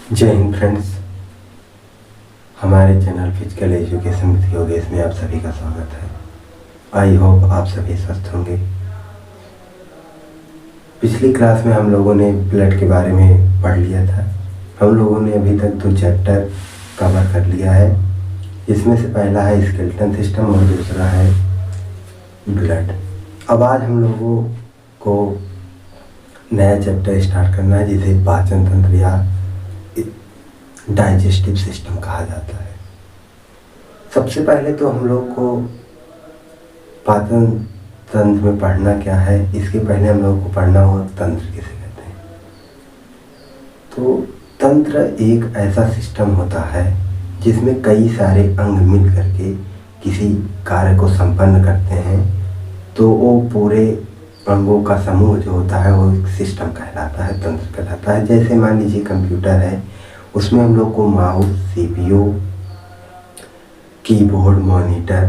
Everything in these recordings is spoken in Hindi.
जय हिंद फ्रेंड्स, हमारे channel physical education with Yogesh में आप सभी का स्वागत है। आई होप आप सभी स्वस्थ होंगे। पिछली क्लास में हम लोगों ने ब्लड के बारे में पढ़ लिया था। हम लोगों ने अभी तक 2 चैप्टर कवर कर लिया है। इसमें से पहला है स्केलेटन सिस्टम और दूसरा है ब्लड। अब आज हम लोगों को नया चैप्टर स्टार्ट करना है जिसे पाचन तंत्र या डाइजेस्टिव सिस्टम कहा जाता है। सबसे पहले तो हम लोग को पाचन तंत्र में पढ़ना क्या है, इसके पहले हम लोग को पढ़ना होगा तंत्र किसे कहते हैं। तो तंत्र एक ऐसा सिस्टम होता है जिसमें कई सारे अंग मिल करके किसी कार्य को संपन्न करते हैं। तो वो पूरे अंगों का समूह जो होता है वो एक सिस्टम कहलाता है, तंत्र कहलाता है। जैसे मान लीजिए कंप्यूटर है, उसमें हम लोग को mouse, CPU, keyboard, monitor,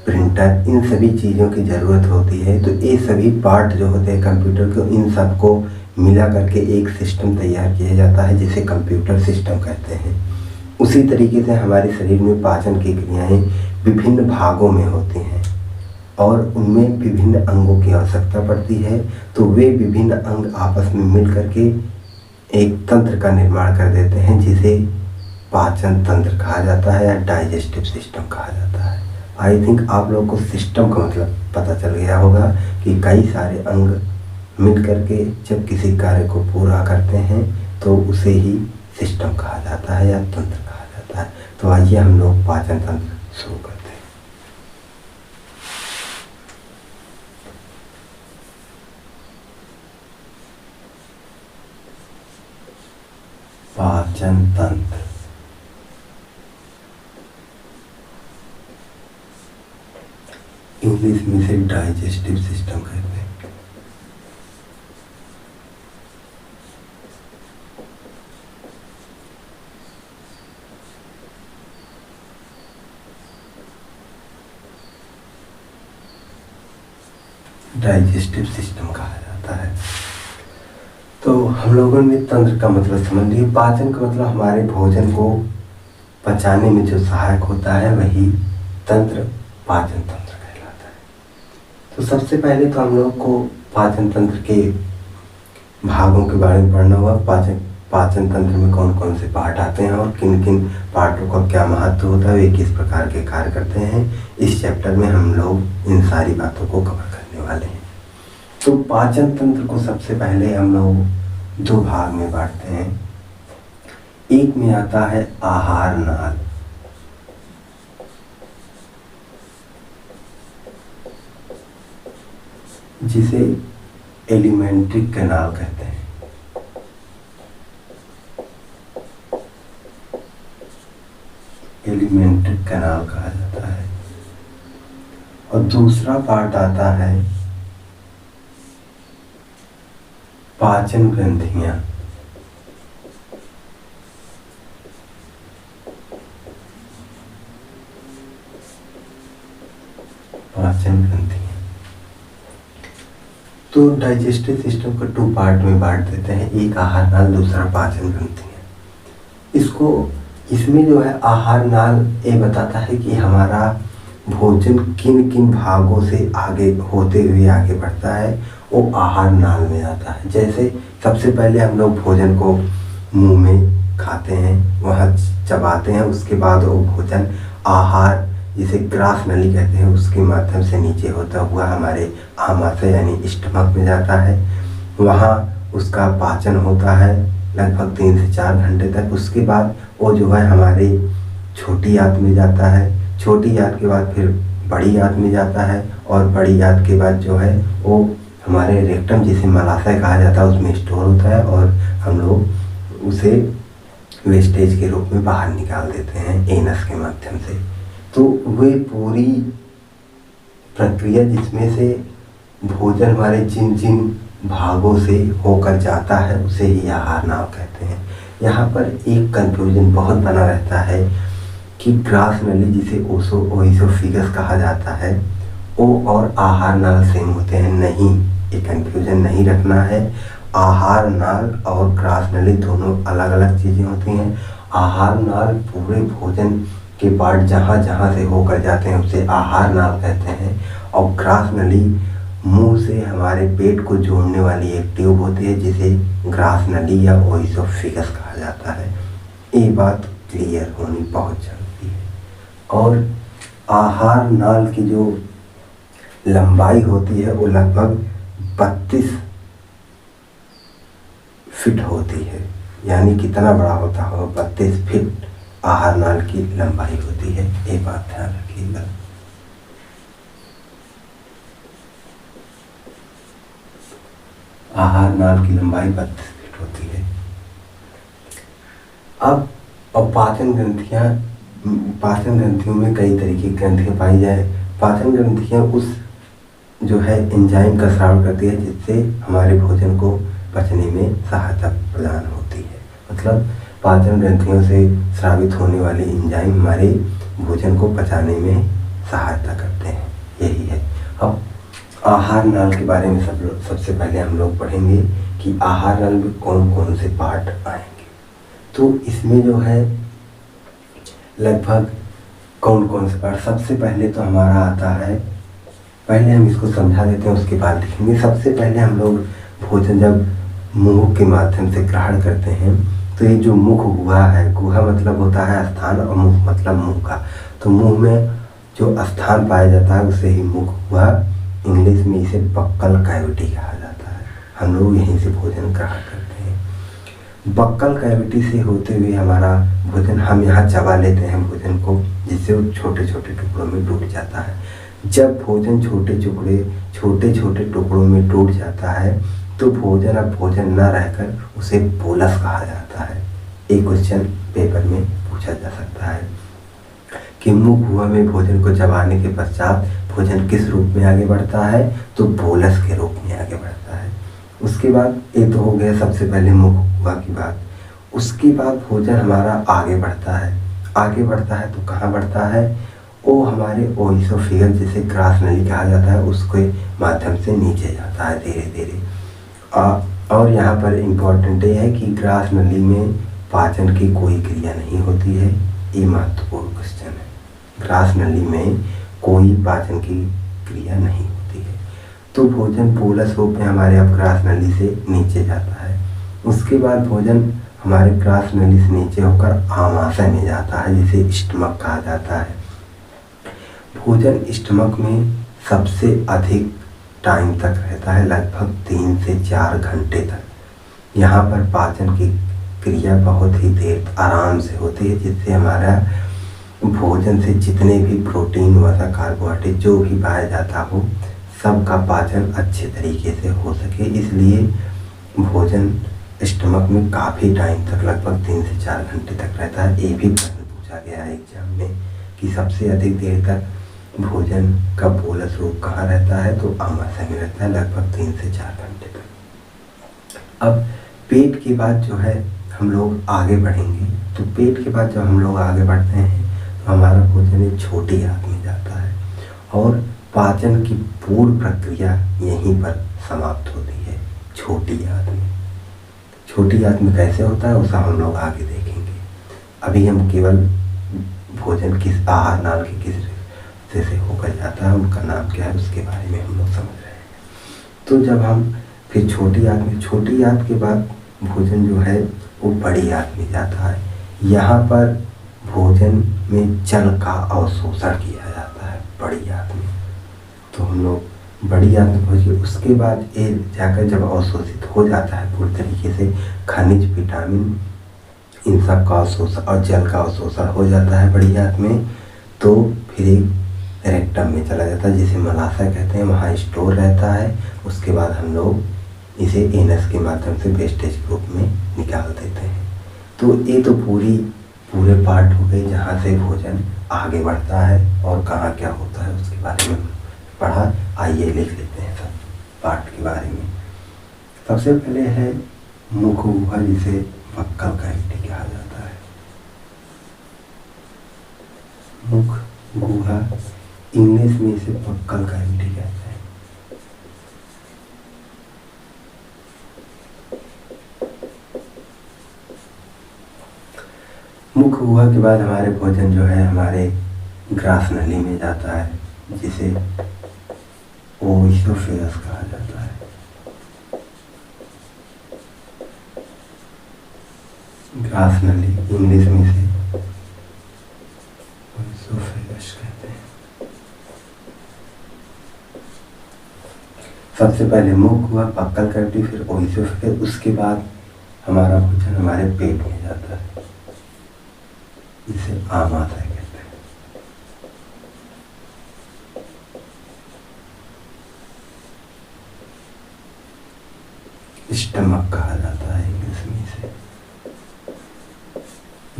printer, इन सभी चीज़ों की ज़रूरत होती है। तो ये सभी पार्ट जो होते हैं कंप्यूटर के, इन सबको मिला करके एक सिस्टम तैयार किया जाता है जिसे कंप्यूटर सिस्टम कहते हैं। उसी तरीके से हमारे शरीर में पाचन की क्रियाएं विभिन्न भागों में होती हैं और उनमें विभिन्न अंगों की आवश्यकता पड़ती है। तो वे विभिन्न अंग आपस में मिल करके एक तंत्र का निर्माण कर देते हैं जिसे पाचन तंत्र कहा जाता है या डाइजेस्टिव सिस्टम कहा जाता है। आई थिंक आप लोगों को सिस्टम का मतलब पता चल गया होगा कि कई सारे अंग मिल करके जब किसी कार्य को पूरा करते हैं तो उसे ही सिस्टम कहा जाता है या तंत्र कहा जाता है। तो आइए हम लोग पाचन तंत्र शुरू करते हैं। पाचन तंत्र इंग्लिश में से डाइजेस्टिव सिस्टम कहते हैं। डाइजेस्टिव सिस्टम कहा जाता है। तो हम लोगों ने तंत्र का मतलब समझ लिया। पाचन का मतलब हमारे भोजन को पचाने में जो सहायक होता है वही तंत्र पाचन तंत्र कहलाता है। तो सबसे पहले तो हम लोग को पाचन तंत्र के भागों के बारे में पढ़ना होगा। पाचन तंत्र में कौन कौन से पार्ट आते हैं और किन किन पार्टों का क्या महत्व होता है, वे किस प्रकार के कार्य करते हैं। इस चैप्टर में हम लोग इन सारी बातों को कवर करने वाले हैं। तो पाचन तंत्र को सबसे पहले हम लोग 2 भाग में बांटते हैं। एक में आता है आहार नाल, जिसे एलिमेंट्री कैनाल कहते हैं। एलिमेंट्री कैनाल कहा जाता है। और दूसरा पार्ट आता है पाचन ग्रंथियां। पाचन ग्रंथियां तो डाइजेस्टिव सिस्टम को 2 पार्ट में बांट देते हैं, एक आहार नाल, दूसरा पाचन ग्रंथियां। इसमें जो है आहार नाल ये बताता है कि हमारा भोजन किन किन भागों से आगे होते हुए आगे बढ़ता है, वो आहार नाल में आता है। जैसे सबसे पहले हम लोग भोजन को मुंह में खाते हैं, वहाँ चबाते हैं, उसके बाद वो भोजन आहार जिसे ग्रास नली कहते हैं उसके माध्यम से नीचे होता हुआ हमारे आमाशय यानी स्टमक में जाता है। वहाँ उसका पाचन होता है लगभग 3 से 4 घंटे तक। उसके बाद वो जो है हमारे छोटी आंत में जाता है, छोटी आंत के बाद फिर बड़ी आंत में जाता है और बड़ी आंत के बाद जो है वो हमारे रेक्टम जिसे मलाशय कहा जाता है उसमें स्टोर होता है और हम लोग उसे वेस्टेज के रूप में बाहर निकाल देते हैं एनस के माध्यम से। तो वे पूरी प्रक्रिया जिसमें से भोजन हमारे जिन जिन भागों से होकर जाता है उसे ही आहार नाल कहते हैं। यहाँ पर एक कंफ्यूजन बहुत बना रहता है कि ग्रास नली जिसे ओइसोफिगस कहा जाता है वो और आहार नाल सेम होते हैं। नहीं, ये कंफ्यूजन नहीं रखना है। आहार नाल और ग्रास नली दोनों अलग अलग चीज़ें होती हैं। आहार नाल पूरे भोजन के पार्ट जहाँ जहाँ से होकर जाते हैं उसे आहार नाल कहते हैं, और ग्रास नली मुंह से हमारे पेट को जोड़ने वाली एक ट्यूब होती है जिसे ग्रास नली या ओइसोफेगस कहा जाता है। ये बात क्लियर होनी बहुत जरूरी है। और आहार नाल की जो लंबाई होती है वो लगभग 32 फीट होती है, यानी कितना बड़ा होता हो, 32 फीट आहार नाल की लंबाई होती है। ये बात ध्यान रखिएगा। आहार नाल की लंबाई 32 फीट होती है। अब पाचन ग्रंथियों में कई तरीके की ग्रंथियाँ पाई जाए। पाचन ग्रंथियाँ उस जो है एंजाइम का स्राव करती है जिससे हमारे भोजन को पचने में सहायता प्रदान होती है। मतलब पाचन ग्रंथियों से स्रावित होने वाले एंजाइम हमारे भोजन को पचाने में सहायता करते हैं, यही है। अब आहार नाल के बारे में सबसे पहले हम लोग पढ़ेंगे कि आहार नाल में कौन कौन से पार्ट आएंगे। तो इसमें जो है लगभग कौन कौन से पार्ट, सबसे पहले तो हमारा आता है, पहले हम इसको समझा देते हैं उसके बाद लिखेंगे। सबसे पहले हम लोग भोजन जब मुंह के माध्यम से ग्रहण करते हैं तो ये जो मुख गुहा है, गुहा मतलब होता है स्थान और मुख मतलब मुंह का, तो मुंह में जो स्थान पाया जाता है उसे ही मुख गुहा, इंग्लिश में इसे बक्कल कैविटी कहा जाता है। हम लोग यहीं से भोजन ग्रहण करते हैं। बक्कल कैविटी से होते हुए हमारा भोजन हम यहाँ चबा लेते हैं भोजन को, जिससे वो छोटे छोटे टुकड़ों में टूट जाता है। जब भोजन छोटे छोटे टुकड़ों में टूट जाता है तो भोजन अब भोजन न रहकर उसे बोलस कहा जाता है। एक क्वेश्चन पेपर में पूछा जा सकता है कि मुख गुहा में भोजन को चबाने के पश्चात भोजन किस रूप में आगे बढ़ता है, तो बोलस के रूप में आगे बढ़ता है। उसके बाद ये तो हो गया सबसे पहले मुख गुहा की बात। उसके बाद भोजन हमारा आगे बढ़ता है तो कहाँ बढ़ता है, वो हमारे ओइसोफेगस जिसे ग्रास नली कहा जाता है उसके माध्यम से नीचे जाता है धीरे धीरे। और यहाँ पर इम्पोर्टेंट ये है कि ग्रास नली में पाचन की कोई क्रिया नहीं होती है। ये महत्वपूर्ण क्वेश्चन है। ग्रास नली में कोई पाचन की क्रिया नहीं होती है, तो भोजन बोलस रूप में हमारे अब ग्रास नली से नीचे जाता है। उसके बाद भोजन हमारे ग्रास नली से नीचे होकर आमाशय में जाता है जिसे स्टमक कहा जाता है। भोजन स्टमक में सबसे अधिक टाइम तक रहता है, लगभग 3 से 4 घंटे तक। यहाँ पर पाचन की क्रिया बहुत ही देर आराम से होती है, जिससे हमारा भोजन से जितने भी प्रोटीन वसा कार्बोहाइड्रेट जो भी पाया जाता हो सबका पाचन अच्छे तरीके से हो सके। इसलिए भोजन स्टमक में काफ़ी टाइम तक लगभग 3 से 4 घंटे तक रहता है। ये भी प्रश्न पूछा गया है एग्जाम में कि सबसे अधिक देर तक भोजन का बोलस रूप कहाँ रहता है, तो आमाशय में रहता है लगभग 3 से 4 घंटे तक। अब पेट के बाद जो है हम लोग आगे बढ़ेंगे, तो पेट के बाद जब हम लोग आगे बढ़ते हैं तो हमारा भोजन एक छोटी आंत में जाता है और पाचन की पूर्ण प्रक्रिया यहीं पर समाप्त होती है छोटी आंत में। छोटी आंत में कैसे होता है उसका हम लोग आगे देखेंगे। अभी हम केवल भोजन किस आहार नाल के किस से होकर जाता है, उनका नाम क्या है उसके बारे में हम लोग समझ रहे हैं। तो जब हम फिर छोटी आंत के बाद भोजन जो है वो बड़ी आंत में जाता है। यहाँ पर भोजन में जल का अवशोषण किया जाता है बड़ी आंत में। तो हम लोग बड़ी आंत में पहुँचे, उसके बाद ये जाकर जब अवशोषित हो जाता है पूरी तरीके से, खनिज विटामिन इन सब का अवशोषण और जल का अवशोषण हो जाता है बड़ी आंत में, तो फिर एक रेक्टम में चला जाता है जिसे मलाशय कहते हैं, वहाँ स्टोर रहता है। उसके बाद हम लोग इसे एनस के माध्यम से वेस्टेज के रूप में निकाल देते हैं। तो ये तो पूरे पार्ट हो गए जहाँ से भोजन आगे बढ़ता है और कहाँ क्या होता है उसके बारे में पढ़ा। आइए लिख लेते हैं सब पार्ट के बारे में। सबसे पहले है मुख गुहा जिसे बक्कल कैविटी कहा जाता है। मुख गुहा इंग्लिश में इसे बक्कल कैविटी कहते हैं। मुख हुआ के बाद हमारे भोजन जो है हमारे ग्रास नली में जाता है, जिसे ओइसोफेगस कहा जाता है। ग्रास नली इंग्लिश में से ओइसोफेगस कहते हैं। सबसे पहले मुख हुआ, पक्कल कैविटी, फिर ओइसोफेगस, उसके बाद हमारा भोजन हमारे पेट में जाता है, जिसे आमाशय कहते हैं। स्टमक कहा जाता है इंग्लिश में से।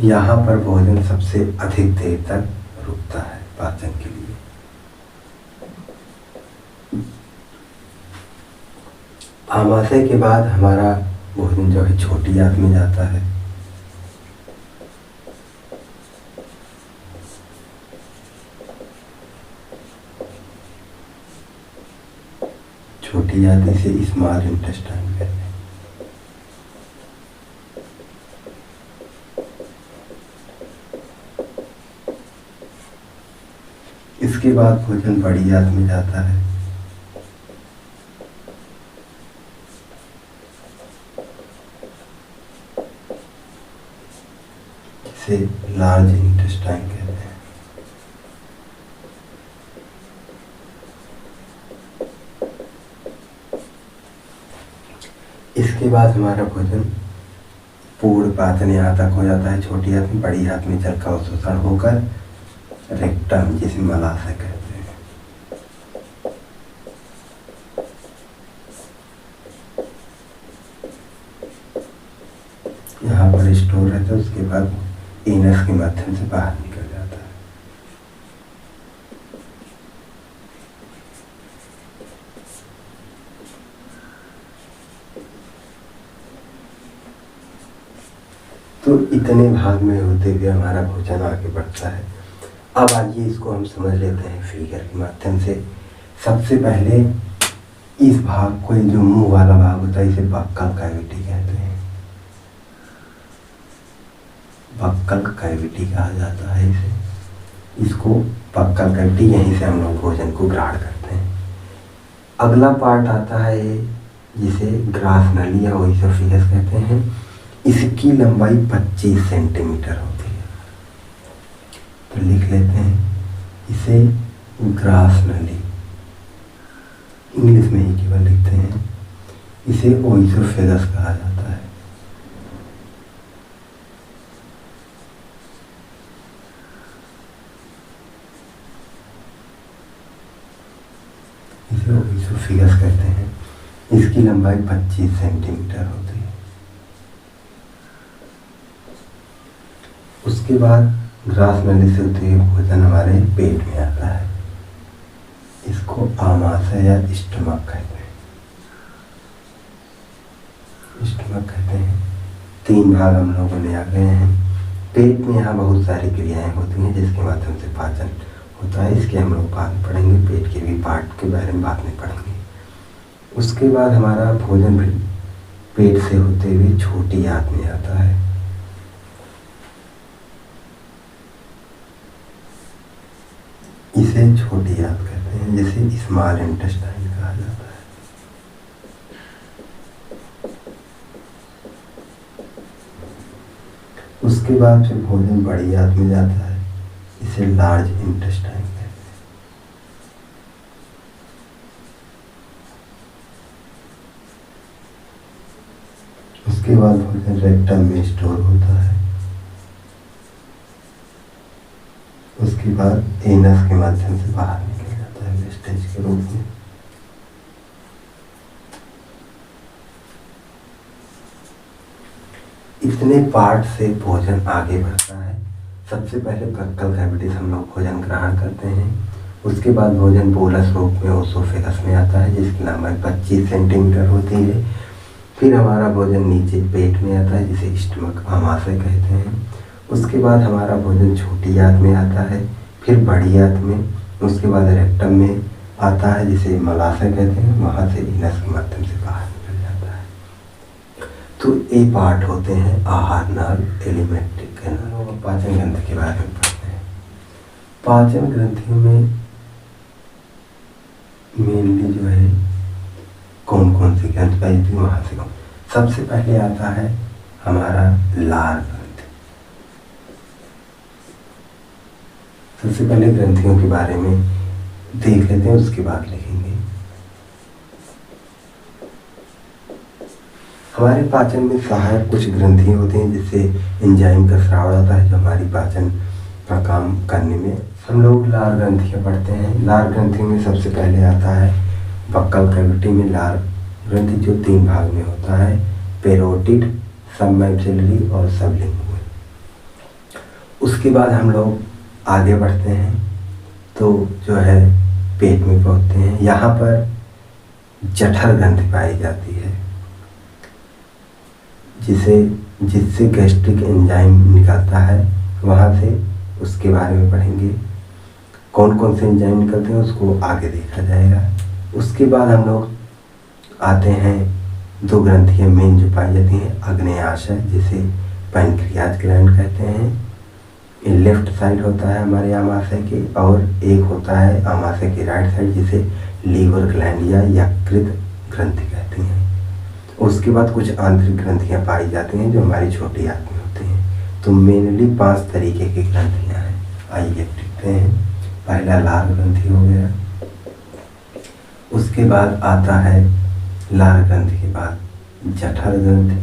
यहाँ पर भोजन सबसे अधिक देर तक रुकता है पाचन के लिए। आमाशय के बाद हमारा भोजन जो है छोटी आंत में जाता है। छोटी आंत इसे स्मॉल इंटेस्टाइन कहते हैं। इसके बाद भोजन बड़ी आंत में जाता है। जिसे लार्ज इंटेस्टाइन कहते हैं। इसके बाद हमारा भोजन पूर्ण पाचन यहाँ तक हो जाता है। छोटी आंत में, बड़ी आंत में जल का अवशोषण होकर रेक्टम, जिसे मलाशय कहते हैं, यहाँ पर स्टोर रहता है। उसके बाद एनस के माध्यम से बाहर निकल जाता है। तो इतने भाग में होते हुए हमारा भोजन आगे बढ़ता है। अब आइए इसको हम समझ लेते हैं फिगर के माध्यम से। सबसे पहले इस भाग को, जो मुंह वाला भाग होता है, इसे बक्कल कैविटी कहते हैं। बक्कल कैविटी कहा जाता है इसे। इसको बक्कल कैविटी, यहीं से हम लोग भोजन को ग्रहण करते हैं। अगला पार्ट आता है जिसे ग्रास नली या ओइसोफेगस कहते हैं। इसकी लंबाई 25 सेंटीमीटर होती है। तो लिख लेते हैं इसे ग्रास नली, इंग्लिश में ही केवल लिखते हैं। इसे ओइसोफेगस कहा जाता है। इसे ओइसोफेगस कहते हैं। इसकी लंबाई 25 सेंटीमीटर होती है। उसके बाद ग्रास नली से होते हुए भोजन हमारे पेट में आता है। इसको आमाशय या स्टमक कहते हैं। स्टमक कहते हैं। 3 भाग हम लोगों ने आ गए हैं। पेट में यहाँ बहुत सारी क्रियाएं होती हैं जिसके माध्यम से पाचन होता है। इसके हम लोग बाद में पढ़ेंगे। पेट के भी पार्ट के बारे में बाद में पढ़ेंगे। उसके बाद हमारा भोजन भी पेट से होते हुए छोटी आंत में आता है। इसे छोटी आंत कहते हैं, जिसे स्मॉल इंटेस्टाइन कहा जाता है। उसके बाद फिर भोजन बड़ी आंत में जाता है। इसे लार्ज इंटेस्टाइन कहते हैं। उसके बाद भोजन रेक्टम में स्टोर होता है। उसके बाद एनस के माध्यम से बाहर निकल जाता है वेस्टेज के रूप में। इतने पार्ट से भोजन आगे बढ़ता है। सबसे पहले बक्कल कैविटी से हम लोग भोजन ग्रहण करते हैं। उसके बाद भोजन बोलस रूप में ओसोफेगस में आता है, जिसकी लंबाई 25 सेंटीमीटर होती है। फिर हमारा भोजन नीचे पेट में आता है, जिसे स्टमक आमाशय कहते हैं। उसके बाद हमारा भोजन छोटी आंत में आता है, फिर बड़ी आंत में, उसके बाद रेक्टम में आता है, जिसे मलाशय कहते हैं। वहाँ से एनस के माध्यम से बाहर निकल जाता है। तो ये पार्ट होते हैं आहार नाल, एलिमेंट्री कैनाल। पाचन ग्रंथि के बारे में पढ़ते हैं। पाचन ग्रंथियों में मेनली जो है कौन कौन सी ग्रंथि पाई जाती है वहाँ से कौन। सबसे पहले आता है हमारा लार ग्रंथि। सबसे पहले ग्रंथियों के बारे में देख लेते हैं, उसके बाद लिखेंगे। हमारे पाचन में सहायक कुछ ग्रंथियाँ होती हैं जिससे एंजाइम का स्राव होता है जो हमारी पाचन का काम करने में। हम लोग लार ग्रंथियाँ पढ़ते हैं। लार ग्रंथि में सबसे पहले आता है बक्कल कैविटी में लार ग्रंथि जो 3 भाग में होता है, पेरोटिड, सबमैक्सिलरी और सबलिंगुअल। उसके बाद हम लोग आगे बढ़ते हैं तो जो है पेट में पहुँचते हैं। यहाँ पर जठर ग्रंथि पाई जाती है जिससे गैस्ट्रिक एंजाइम निकलता है, वहाँ से उसके बारे में पढ़ेंगे। कौन कौन से एंजाइम निकलते हैं उसको आगे देखा जाएगा। उसके बाद हम लोग आते हैं 2 ग्रंथियाँ मेन जो पाई जाती हैं, आग्नेयाशय जिसे पैनक्रियाज ग्लैंड कहते हैं, ये लेफ्ट साइड होता है हमारे आमाशय के, और एक होता है आमाशय के राइट साइड जिसे लीवर ग्लैंड या यकृत ग्रंथि कहती हैं। उसके बाद कुछ आंतरिक ग्रंथियाँ पाई जाती हैं जो हमारी छोटी आंत में होती हैं। तो मेनली 5 तरीके की ग्रंथियाँ हैं। आइए देखते हैं। पहला लार ग्रंथि हो गया, उसके बाद आता है लार ग्रंथि के बाद जठर ग्रंथि,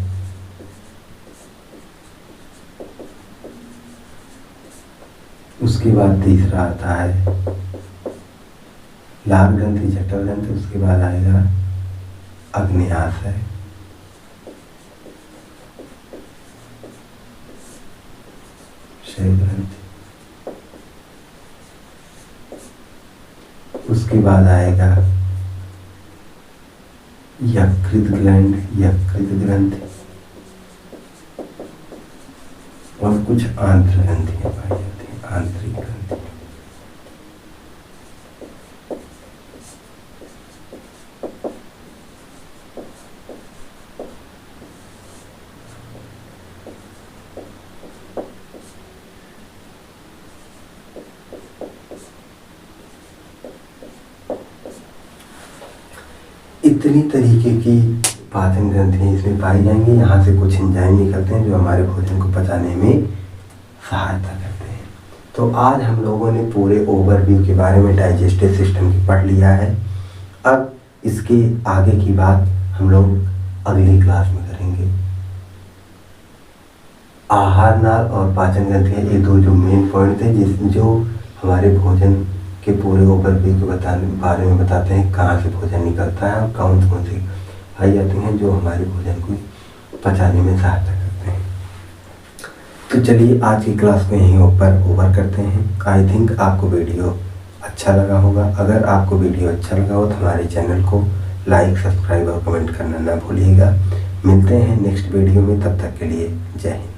उसके बाद तीसरा आता है लार ग्रंथि जठर ग्रंथि, उसके बाद आएगा आग्नेयाशय, ग्रंथि, उसके बाद आएगा यकृत ग्लैंड, यकृत ग्रंथि, और कुछ आंतरिक ग्रंथियां पाई जाती हैं, आंतरिक ग्रंथि। इतनी तरीके की पाचन ग्रंथियाँ इसमें पाई जाएंगी। यहाँ से कुछ एंजाइम निकलते हैं जो हमारे भोजन को पचाने में सहायता करते हैं। तो आज हम लोगों ने पूरे ओवरव्यू के बारे में डाइजेस्टिव सिस्टम की पढ़ लिया है। अब इसके आगे की बात हम लोग अगली क्लास में करेंगे। आहार नाल और पाचन ग्रंथियाँ ये 2 जो मेन पॉइंट थे जो हमारे भोजन के पूरे ओवरव्यू के बारे में बताते हैं, कहाँ से भोजन निकलता है और कौन कौन सी पाई जाती हैं जो हमारे भोजन को पचाने में सहायता करते हैं। तो चलिए आज की क्लास को यहीं ऊपर ओवर करते हैं। आई थिंक आपको वीडियो अच्छा लगा होगा। अगर आपको वीडियो अच्छा लगा हो तो हमारे चैनल को लाइक, सब्सक्राइब और कमेंट करना ना भूलिएगा। मिलते हैं नेक्स्ट वीडियो में, तब तक के लिए जय हिंद।